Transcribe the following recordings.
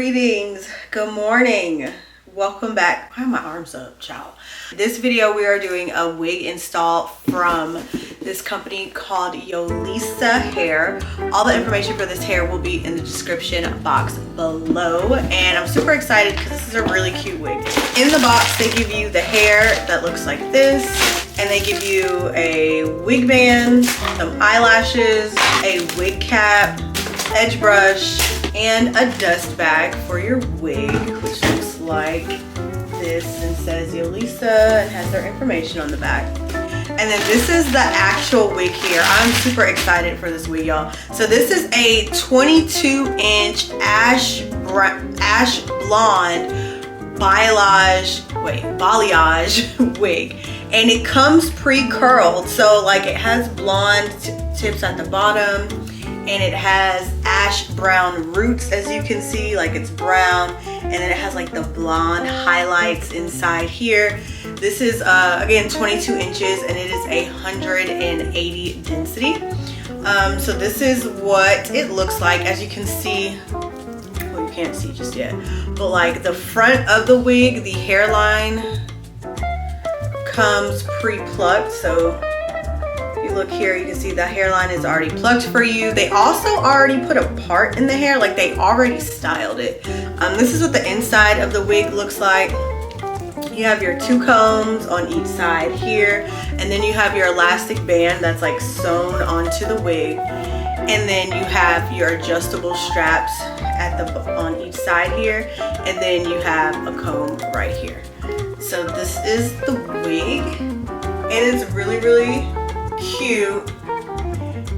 Greetings, good morning, welcome back. Why are my arms up, child? This video we are doing a wig install from this company called Yolissa Hair. All the information for this hair will be in the description box below, and I'm super excited because this is a really cute wig. In the box they give you the hair that looks like this, and they give you a wig band, some eyelashes, a wig cap, edge brush, and a dust bag for your wig, which looks like this and says Yolissa and has their information on the back. And then this is the actual wig here. I'm super excited for this wig, y'all. So this is a 22-inch ash blonde balayage wig, and it comes pre-curled, so like it has blonde tips at the bottom, and it has ash brown roots, as you can see, like it's brown, and then it has like the blonde highlights inside here. This is again 22 inches, and it is 180 density. So this is what it looks like. As you can see, well, you can't see just yet, but like the front of the wig, the hairline comes pre-plucked. So you look here, you can see the hairline is already plucked for you. They also already put a part in the hair, like they already styled it. This is what the inside of the wig looks like. You have your two combs on each side here, and then you have your elastic band that's like sewn onto the wig, and then you have your adjustable straps at on each side here, and then you have a comb right here. So this is the wig, and it's really cute,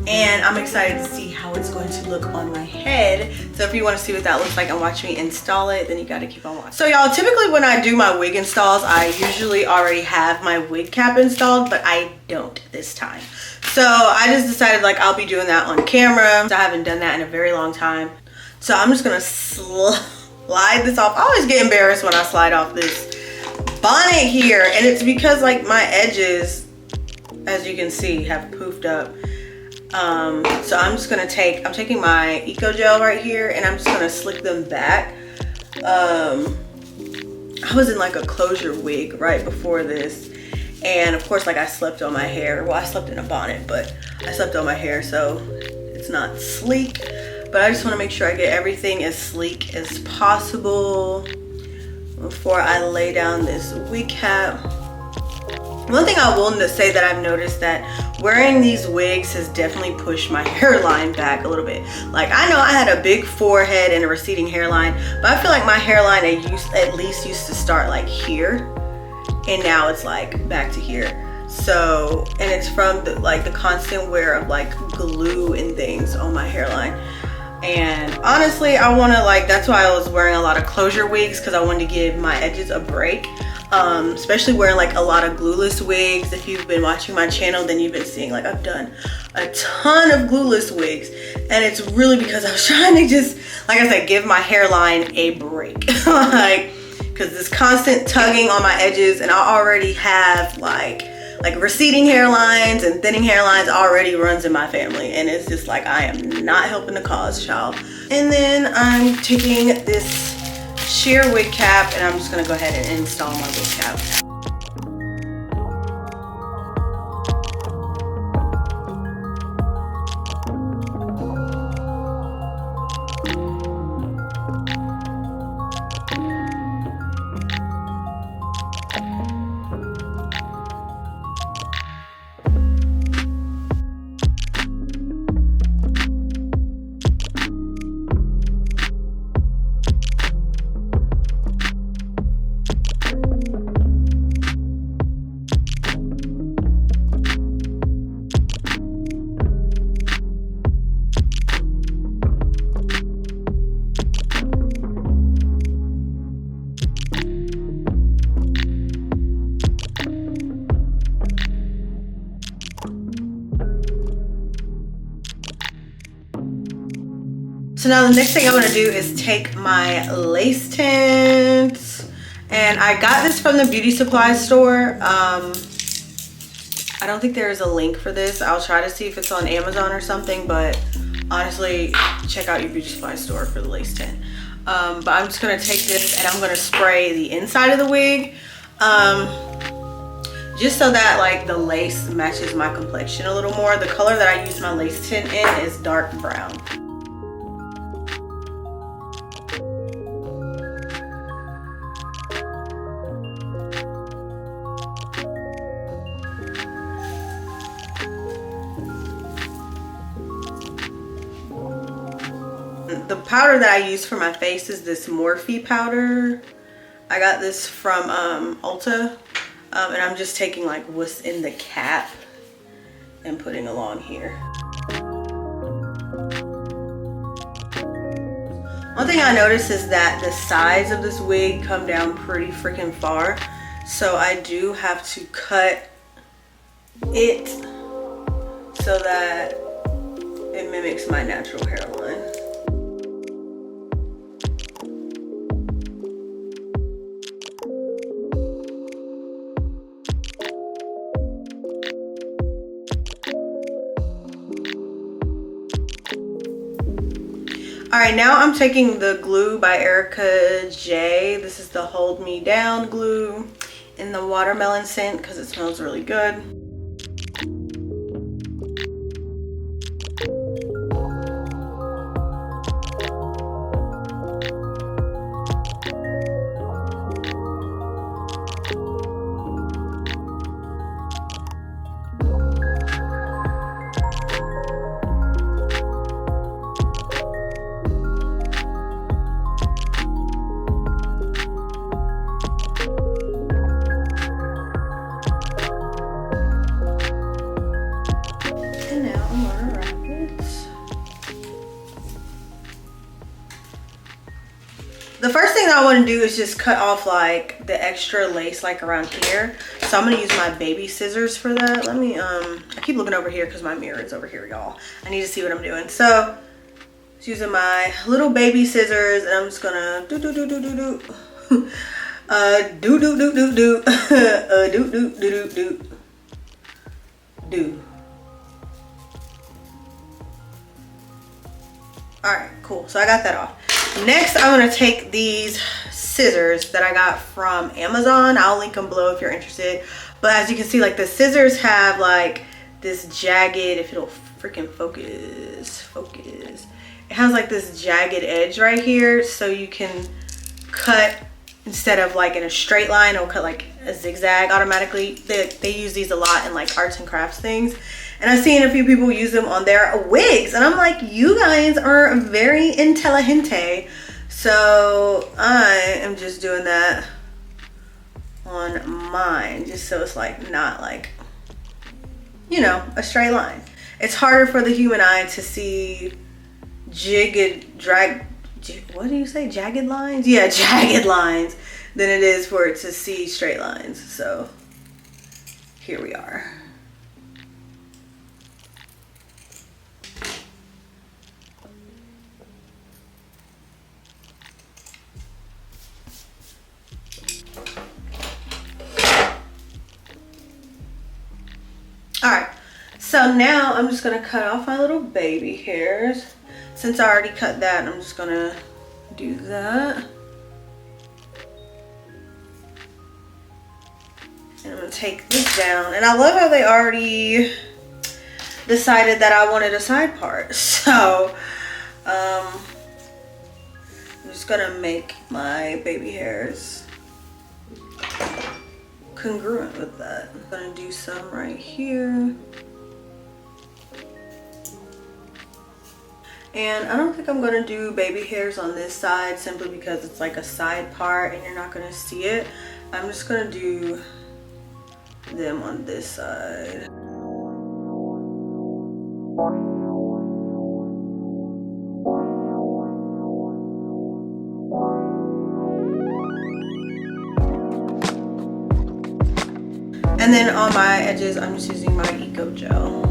and I'm excited to see how it's going to look on my head. So if you want to see what that looks like and watch me install it, then you got to keep on watching. So y'all, typically when I do my wig installs, I usually already have my wig cap installed, but I don't this time. So I just decided like I'll be doing that on camera. I haven't done that in a very long time. So I'm just gonna slide this off. I always get embarrassed when I slide off this bonnet here, and it's because like my edges, as you can see, have poofed up. So I'm taking my Eco Gel right here, and I'm just gonna slick them back. I was in like a closure wig right before this, and of course like I slept on my hair. Well, I slept in a bonnet, but I slept on my hair, so it's not sleek. But I just want to make sure I get everything as sleek as possible before I lay down this wig cap. One thing I will say that I've noticed that wearing these wigs has definitely pushed my hairline back a little bit. Like I know I had a big forehead and a receding hairline, but I feel like my hairline at least used to start like here, and now it's like back to here. So, and it's from the constant wear of like glue and things on my hairline. And honestly, I want to that's why I was wearing a lot of closure wigs, because I wanted to give my edges a break. Especially wearing like a lot of glueless wigs. If you've been watching my channel, then you've been seeing like I've done a ton of glueless wigs, and it's really because I was trying to just, like I said, give my hairline a break. Like, because this constant tugging on my edges, and I already have like receding hairlines and thinning hairlines already runs in my family, and it's just like I am not helping the cause, child. And then I'm taking this sheer wig cap, and I'm just gonna go ahead and install my wig cap. So now the next thing I'm gonna do is take my lace tint, and I got this from the beauty supply store. I don't think there is a link for this. I'll try to see if it's on Amazon or something, but honestly, check out your beauty supply store for the lace tint. But I'm just gonna take this and I'm gonna spray the inside of the wig. Just so that like the lace matches my complexion a little more. The color that I use my lace tint in is dark brown. The powder that I use for my face is this Morphe powder. I got this from Ulta. And I'm just taking like what's in the cap and putting along here. One thing I noticed is that the sides of this wig come down pretty freaking far. So I do have to cut it so that it mimics my natural hairline. All right, now I'm taking the glue by Erica J. This is the Hold Me Down glue in the watermelon scent because it smells really good. The first thing that I want to do is just cut off like the extra lace like around here. So I'm going to use my baby scissors for that. Let me, I keep looking over here because my mirror is over here, y'all. I need to see what I'm doing. So just using my little baby scissors and I'm just going to do. All right, cool. So I got that off. Next, I'm gonna take these scissors that I got from Amazon. I'll link them below if you're interested. But as you can see, like the scissors have like this jagged, if it'll freaking focus. It has like this jagged edge right here. So you can cut, instead of like in a straight line, it'll cut like a zigzag automatically. They use these a lot in like arts and crafts things. And I've seen a few people use them on their wigs. And I'm like, you guys are very intelligente. So I am just doing that on mine. Just so it's like not like, you know, a straight line. It's harder for the human eye to see jagged lines? Yeah, jagged lines than it is for it to see straight lines. So here we are. All right, so now I'm just gonna cut off my little baby hairs. Since I already cut that, I'm just gonna do that. And I'm gonna take this down. And I love how they already decided that I wanted a side part. So, I'm just gonna make my baby hairs congruent with that. I'm gonna do some right here. And I don't think I'm gonna do baby hairs on this side simply because it's like a side part and you're not gonna see it. I'm just gonna do them on this side. And then on my edges, I'm just using my Eco Gel.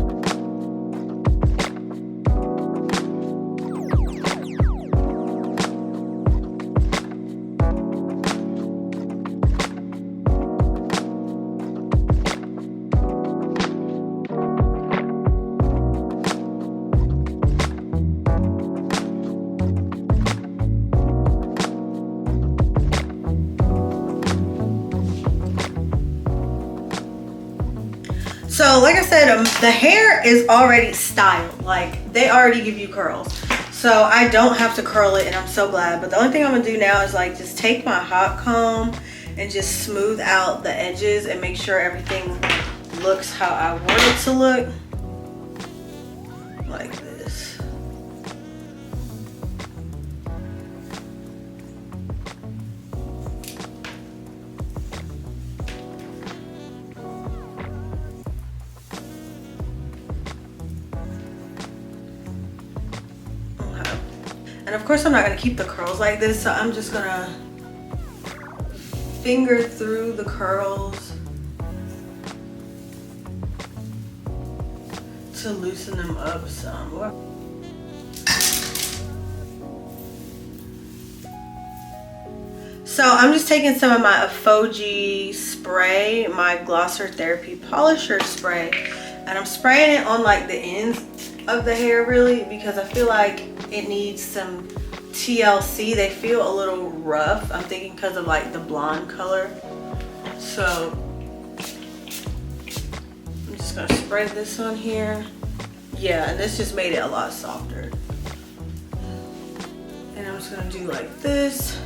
So like I said, the hair is already styled. Like they already give you curls. So I don't have to curl it, and I'm so glad. But the only thing I'm gonna do now is like just take my hot comb and just smooth out the edges and make sure everything looks how I want it to look. Like this. Okay. And of course I'm not gonna keep the curls like this, so I'm just gonna finger through the curls to loosen them up some. So I'm just taking some of my Afoji spray, my Glosser Therapy Polisher spray, and I'm spraying it on like the ends of the hair really, because I feel like it needs some TLC. They feel a little rough. I'm thinking because of like the blonde color. So I'm just gonna spray this on here. Yeah, and this just made it a lot softer. And I'm just gonna do like this.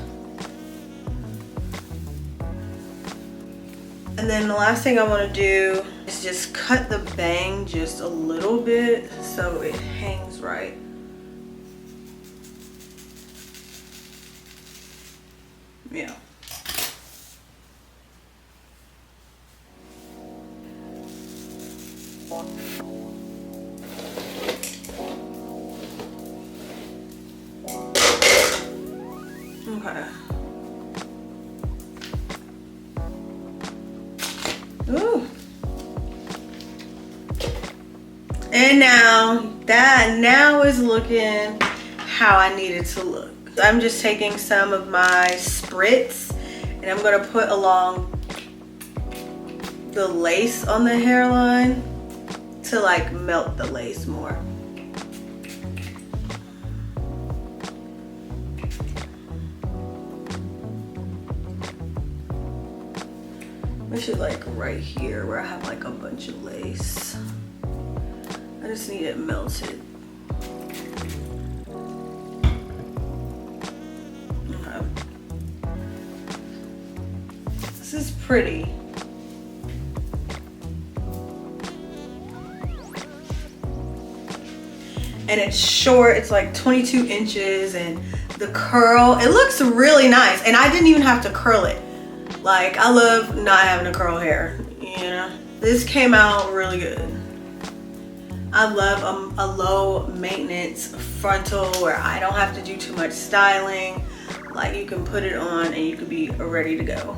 And then the last thing I wanna do is just cut the bang just a little bit so it hangs right. Yeah. Okay. Ooh. And now that is looking how I need it to look. I'm just taking some of my spritz and I'm gonna put along the lace on the hairline to like melt the lace more. I should like right here where I have like a bunch of lace. I just need it melted. Okay. This is pretty. And it's short, it's like 22 inches, and the curl, it looks really nice. And I didn't even have to curl it. Like, I love not having to curl hair, you know? This came out really good. I love a low maintenance frontal where I don't have to do too much styling. Like, you can put it on and you can be ready to go.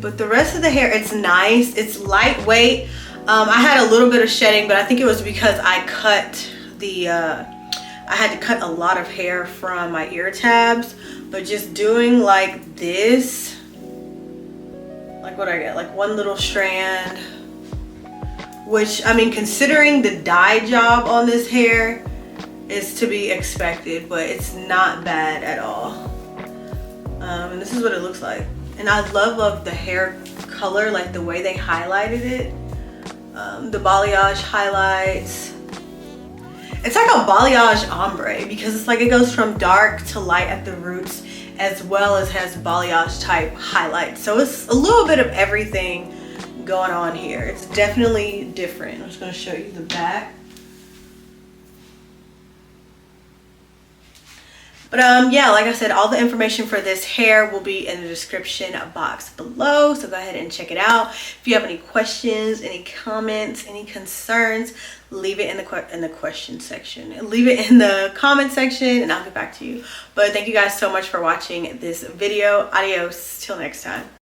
But the rest of the hair, it's nice, it's lightweight. I had a little bit of shedding, but I think it was because I cut I had to cut a lot of hair from my ear tabs. But just doing like this, like what I get, like one little strand, which, I mean, considering the dye job on this hair is to be expected, but it's not bad at all. And this is what it looks like. And I love the hair color, like the way they highlighted it. The balayage highlights. It's like a balayage ombre because it's like it goes from dark to light at the roots, as well as has balayage type highlights. So it's a little bit of everything going on here. It's definitely different. I'm just going to show you the back. But yeah, like I said, all the information for this hair will be in the description box below. So go ahead and check it out. If you have any questions, any comments, any concerns, leave it in the question section. Leave it in the comment section and I'll get back to you. But thank you guys so much for watching this video. Adios, till next time.